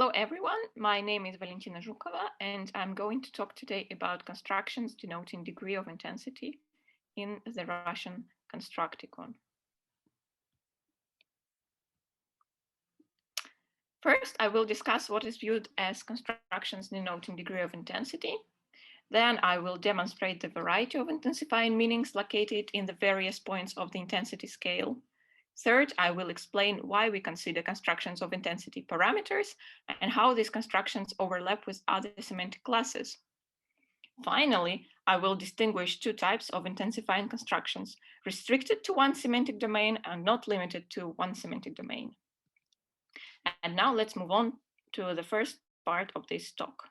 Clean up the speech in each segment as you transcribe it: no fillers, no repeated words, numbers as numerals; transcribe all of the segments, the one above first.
Hello everyone, my name is Valentina Zhukova and I'm going to talk today about constructions denoting degree of intensity in the Russian Constructicon. First, I will discuss what is viewed as constructions denoting degree of intensity. Then I will demonstrate the variety of intensifying meanings located in the various points of the intensity scale. Third, I will explain why we consider constructions of intensity parameters and how these constructions overlap with other semantic classes. Finally, I will distinguish two types of intensifying constructions, restricted to one semantic domain and not limited to one semantic domain. And now let's move on to the first part of this talk.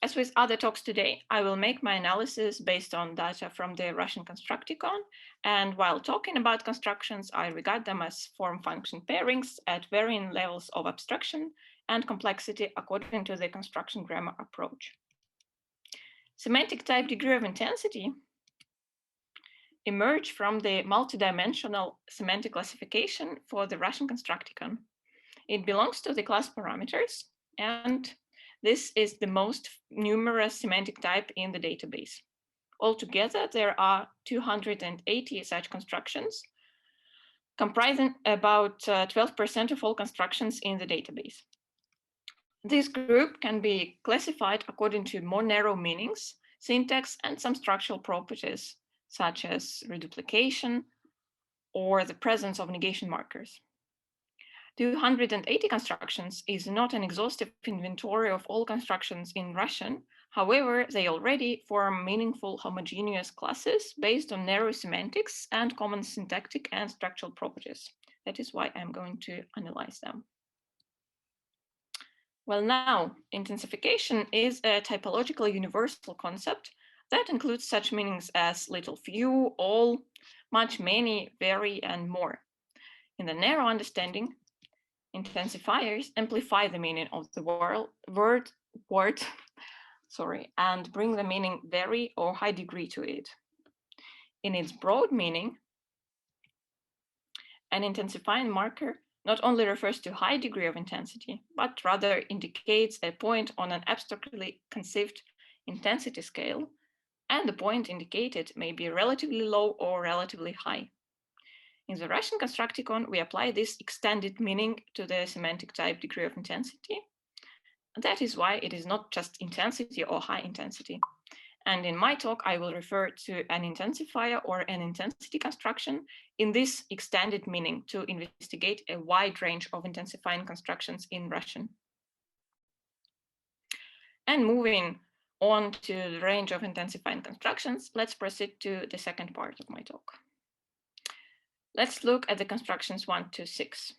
As with other talks today, I will make my analysis based on data from the Russian Constructicon, and while talking about constructions, I regard them as form-function pairings at varying levels of abstraction and complexity according to the construction grammar approach. Semantic type degree of intensity emerged from the multidimensional semantic classification for the Russian Constructicon. It belongs to the class parameters, and this is the most numerous semantic type in the database. Altogether, there are 280 such constructions, comprising about 12% of all constructions in the database. This group can be classified according to more narrow meanings, syntax, and some structural properties, such as reduplication or the presence of negation markers. 280 constructions is not an exhaustive inventory of all constructions in Russian. However, they already form meaningful homogeneous classes based on narrow semantics and common syntactic and structural properties. That is why I'm going to analyze them. Well, now, intensification is a typologically universal concept that includes such meanings as little, few, all, much, many, very, and more. In the narrow understanding, intensifiers amplify the meaning of the word, and bring the meaning very or high degree to it. In its broad meaning, an intensifying marker not only refers to high degree of intensity, but rather indicates a point on an abstractly conceived intensity scale, and the point indicated may be relatively low or relatively high. In the Russian Constructicon, we apply this extended meaning to the semantic type degree of intensity. That is why it is not just intensity or high intensity. And in my talk, I will refer to an intensifier or an intensity construction in this extended meaning to investigate a wide range of intensifying constructions in Russian. And moving on to the range of intensifying constructions, let's proceed to the second part of my talk. Let's look at the constructions 1 to 6.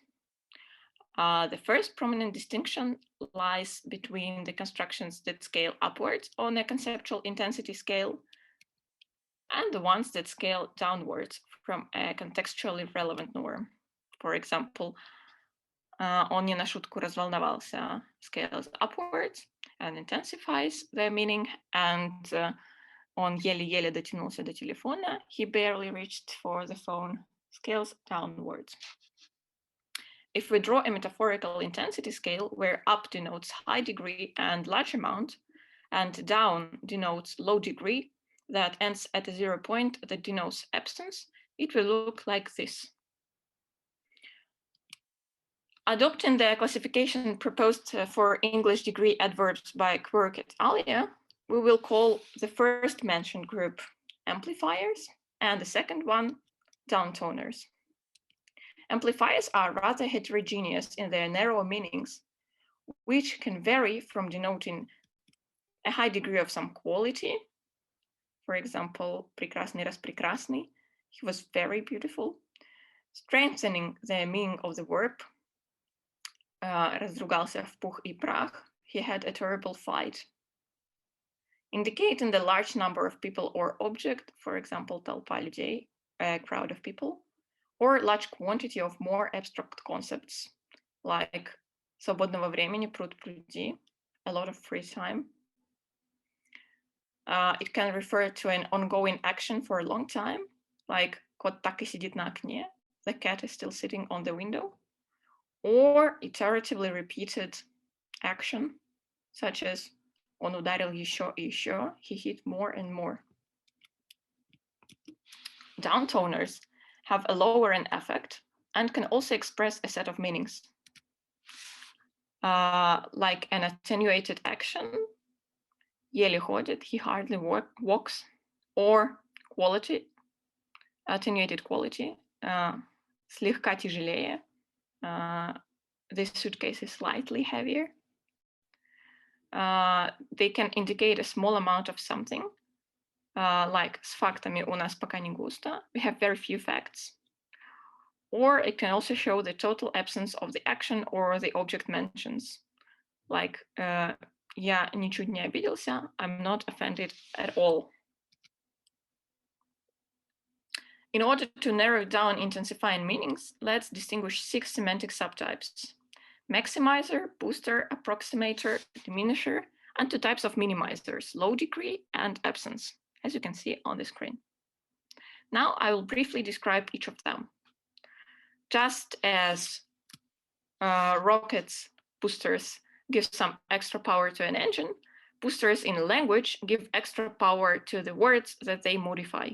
The first prominent distinction lies between the constructions that scale upwards on a conceptual intensity scale and the ones that scale downwards from a contextually relevant norm. For example, он не на шутку разволновался scales upwards and intensifies their meaning, and он еле-еле дотянулся до телефона, he barely reached for the phone, scales downwards. If we draw a metaphorical intensity scale where up denotes high degree and large amount, and down denotes low degree that ends at a 0 point that denotes absence, it will look like this. Adopting the classification proposed for English degree adverbs by Quirk et al., we will call the first mentioned group amplifiers and the second one downtoners. Amplifiers are rather heterogeneous in their narrow meanings, which can vary from denoting a high degree of some quality. For example, прекрасный распрекрасный, he was very beautiful, strengthening the meaning of the verb, разругался в пух и прах, he had a terrible fight, indicating the large number of people or object, for example, толпа людей, a crowd of people, or large quantity of more abstract concepts, like свободного времени пруд-пруди, a lot of free time. It can refer to an ongoing action for a long time, like кот так и сидит на окне, the cat is still sitting on the window, or iteratively repeated action, such as он ударил еще и еще, he hit more and more. Downtoners have a lower end effect and can also express a set of meanings, like an attenuated action, еле ходит, he hardly walks, or quality, attenuated quality, слегка тяжелее, this suitcase is slightly heavier. They can indicate a small amount of something, like с фактами у нас пока не густо, we have very few facts. Or it can also show the total absence of the action or the object mentions, like я ничуть не обиделся, I'm not offended at all. In order to narrow down intensifying meanings, let's distinguish 6 semantic subtypes: maximizer, booster, approximator, diminisher, and 2 types of minimizers, low degree and absence, as you can see on the screen. Now I will briefly describe each of them. Just as rockets, boosters give some extra power to an engine, boosters in a language give extra power to the words that they modify.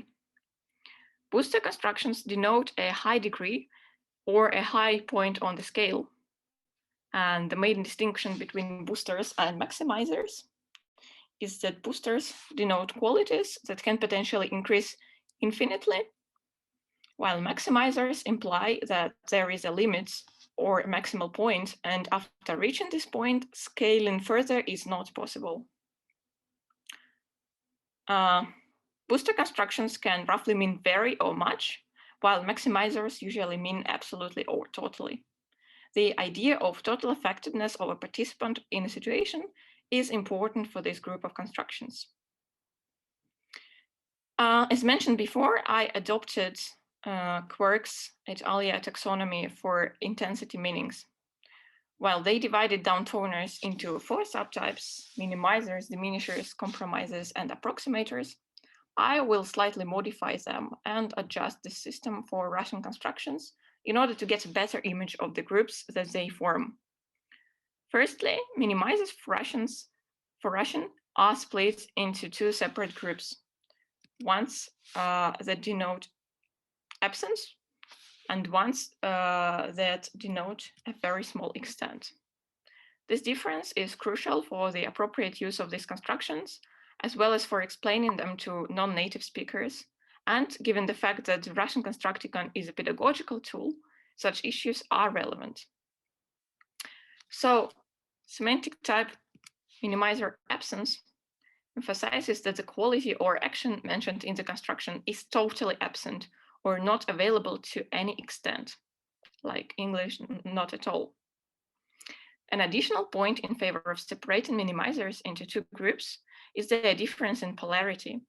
Booster constructions denote a high degree or a high point on the scale. And the main distinction between boosters and maximizers is that boosters denote qualities that can potentially increase infinitely, while maximizers imply that there is a limit or a maximal point, and after reaching this point, scaling further is not possible. Booster constructions can roughly mean very or much, while maximizers usually mean absolutely or totally. The idea of total effectiveness of a participant in a situation is important for this group of constructions. As mentioned before, I adopted Quirk's et alia taxonomy for intensity meanings. While they divided downtoners into 4 subtypes: minimizers, diminishers, compromisers, and approximators, I will slightly modify them and adjust the system for Russian constructions in order to get a better image of the groups that they form. Firstly, minimizers for Russian are split into 2 separate groups. Ones that denote absence and ones that denote a very small extent. This difference is crucial for the appropriate use of these constructions, as well as for explaining them to non-native speakers. And given the fact that the Russian Constructicon is a pedagogical tool, such issues are relevant. So, semantic type minimizer absence emphasizes that the quality or action mentioned in the construction is totally absent or not available to any extent, like English, not at all. An additional point in favor of separating minimizers into 2 groups is the difference in polarity.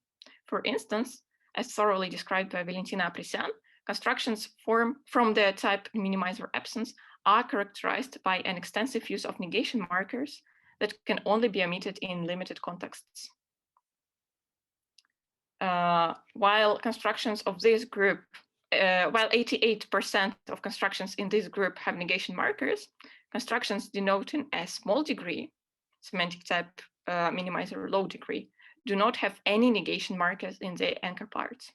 For instance, as thoroughly described by Valentina Zhukova, constructions from the type minimizer absence are characterized by an extensive use of negation markers that can only be omitted in limited contexts. While constructions of this group, while 88% of constructions in this group have negation markers, constructions denoting a small degree, semantic type minimizer low degree, do not have any negation markers in the anchor parts.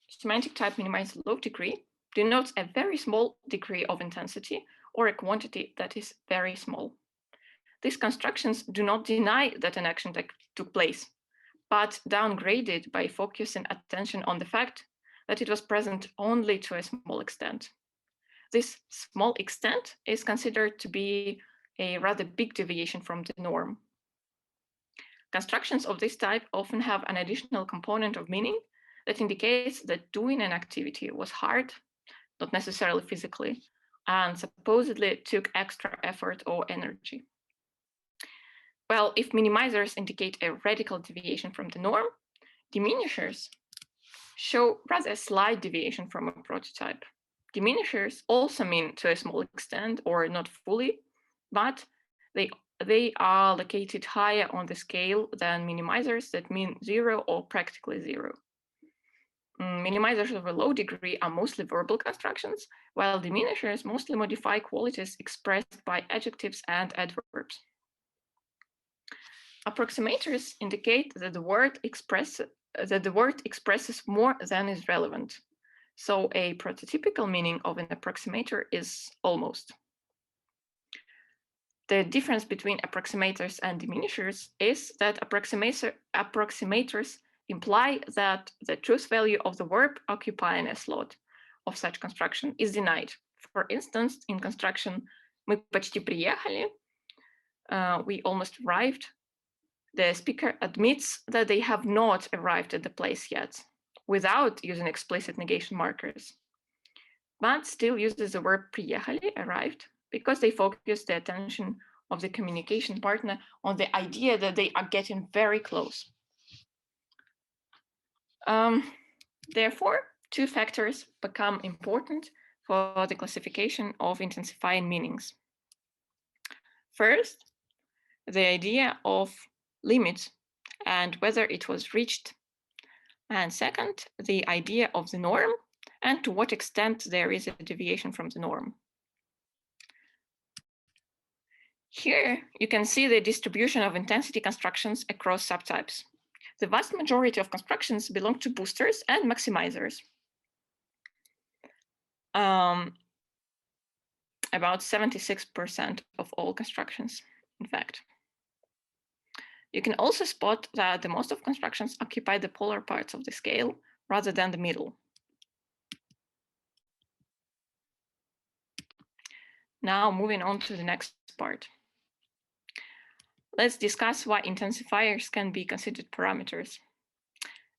Semantic type minimizer low degree denotes a very small degree of intensity or a quantity that is very small. These constructions do not deny that an action took place, but downgrade it by focusing attention on the fact that it was present only to a small extent. This small extent is considered to be a rather big deviation from the norm. Constructions of this type often have an additional component of meaning that indicates that doing an activity was hard, not necessarily physically, and supposedly took extra effort or energy. Well, if minimizers indicate a radical deviation from the norm, diminishers show rather slight deviation from a prototype. Diminishers also mean to a small extent or not fully, but they are located higher on the scale than minimizers that mean 0 or practically 0. minimizers of a low degree are mostly verbal constructions, while diminishers mostly modify qualities expressed by adjectives and adverbs. Approximators indicate that the word expresses more than is relevant. So a prototypical meaning of an approximator is almost. The difference between approximators and diminishers is that approximators imply that the truth value of the verb occupying a slot of such construction is denied. For instance, in construction «Мы почти приехали», we almost arrived, the speaker admits that they have not arrived at the place yet, without using explicit negation markers, but still uses the verb приехали, arrived, because they focus the attention of the communication partner on the idea that they are getting very close. Therefore, two factors become important for the classification of intensifying meanings. First, the idea of limit and whether it was reached. And second, the idea of the norm and to what extent there is a deviation from the norm. Here, you can see the distribution of intensity constructions across subtypes. The vast majority of constructions belong to boosters and maximizers. About 76% of all constructions, in fact. You can also spot that the most of constructions occupy the polar parts of the scale rather than the middle. Now, moving on to the next part. Let's discuss why intensifiers can be considered parameters.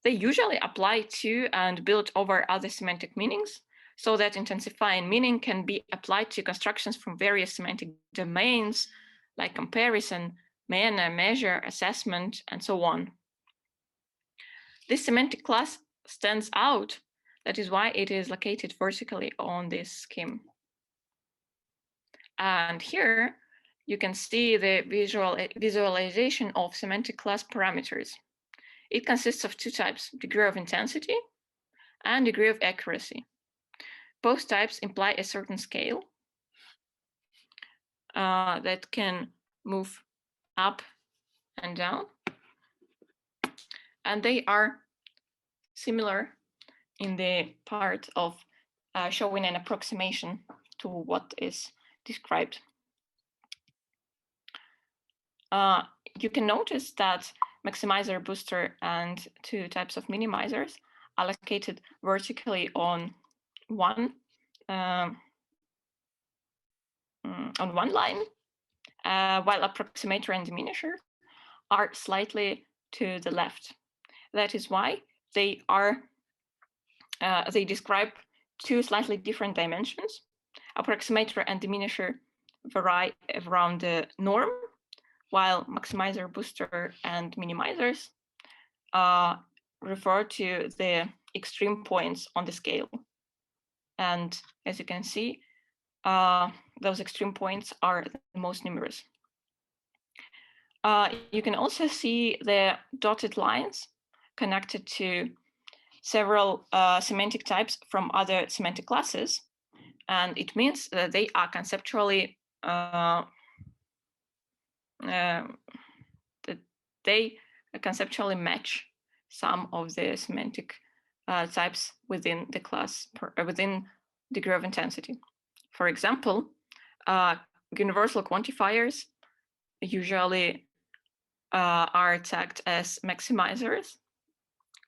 They usually apply to and build over other semantic meanings, so that intensifying meaning can be applied to constructions from various semantic domains, like comparison, manner, measure, assessment, and so on. This semantic class stands out. That is why it is located vertically on this scheme. And here, you can see the visualization of semantic class parameters. It consists of two types, degree of intensity and degree of accuracy. Both types imply a certain scale that can move up and down. And they are similar in the part of showing an approximation to what is described. You can notice that maximizer, booster, and two types of minimizers are located vertically on one line, while approximator and diminisher are slightly to the left. That is why they describe two slightly different dimensions. Approximator and diminisher vary around the norm, while maximizer, booster, and minimizers refer to the extreme points on the scale. And as you can see, those extreme points are the most numerous. You can also see the dotted lines connected to several semantic types from other semantic classes. And it means that they are conceptually match some of the semantic types within the class, within degree of intensity. For example, universal quantifiers usually are tagged as maximizers,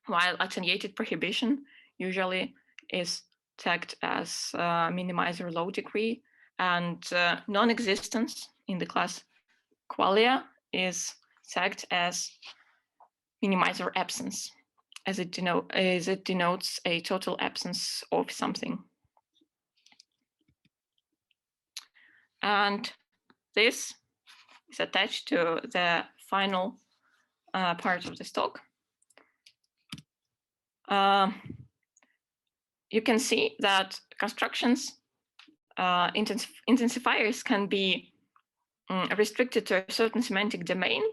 while attenuated prohibition usually is tagged as minimizer low degree, and non-existence in the class qualia is tagged as minimizer absence, as it denotes a total absence of something. And this is attached to the final part of this talk. You can see that constructions, intensifiers can be restricted to a certain semantic domain.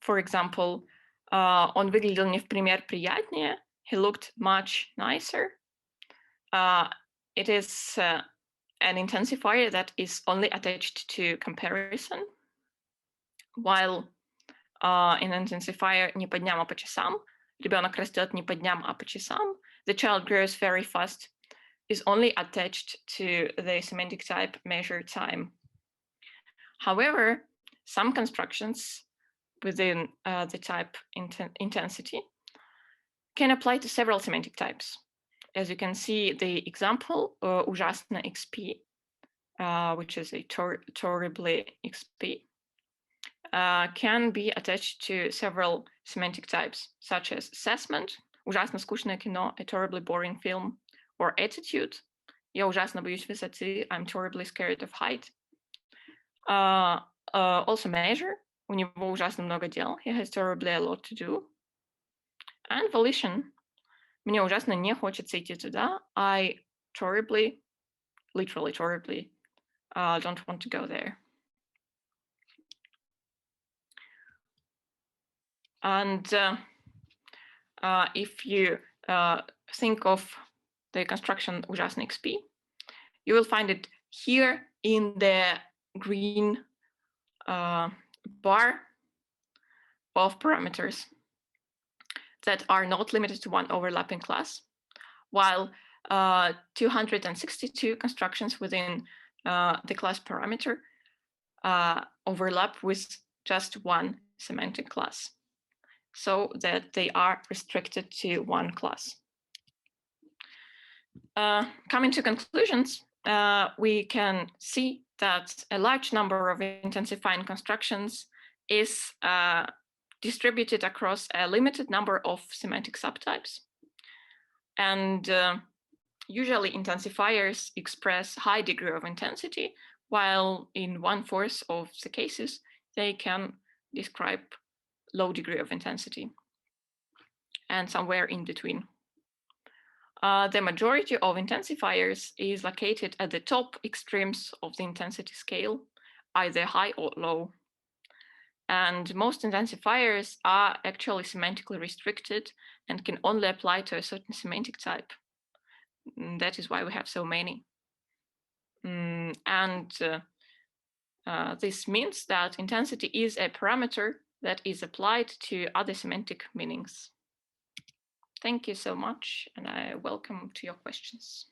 For example, он выглядел не в пример приятнее, he looked much nicer. It is an intensifier that is only attached to comparison, while in intensifier не по дням, а по часам, ребенок растет не по дням, а по часам, the child grows very fast, is only attached to the semantic type measure time. However, some constructions within the type intensity can apply to several semantic types. As you can see, the example ужасно XP, which is a terribly XP, can be attached to several semantic types, such as assessment, ужасно скучное кино, a terribly boring film, or attitude, я ужасно боюсь высоты, I'm terribly scared of height. Also measure, у него ужасно много дел, he has terribly a lot to do. And volition, мне ужасно не хочется идти туда, I terribly, literally terribly, don't want to go there. And if you think of the construction ужасно XP, you will find it here in the green bar of parameters that are not limited to one overlapping class, while 262 constructions within the class parameter overlap with just one semantic class, so that they are restricted to one class. Coming to conclusions, we can see that a large number of intensifying constructions is distributed across a limited number of semantic subtypes. And usually intensifiers express high degree of intensity, while in 1/4 of the cases, they can describe low degree of intensity, and somewhere in between. The majority of intensifiers is located at the top extremes of the intensity scale, either high or low. And most intensifiers are actually semantically restricted and can only apply to a certain semantic type. That is why we have so many. This means that intensity is a parameter that is applied to other semantic meanings. Thank you so much, and I welcome to your questions.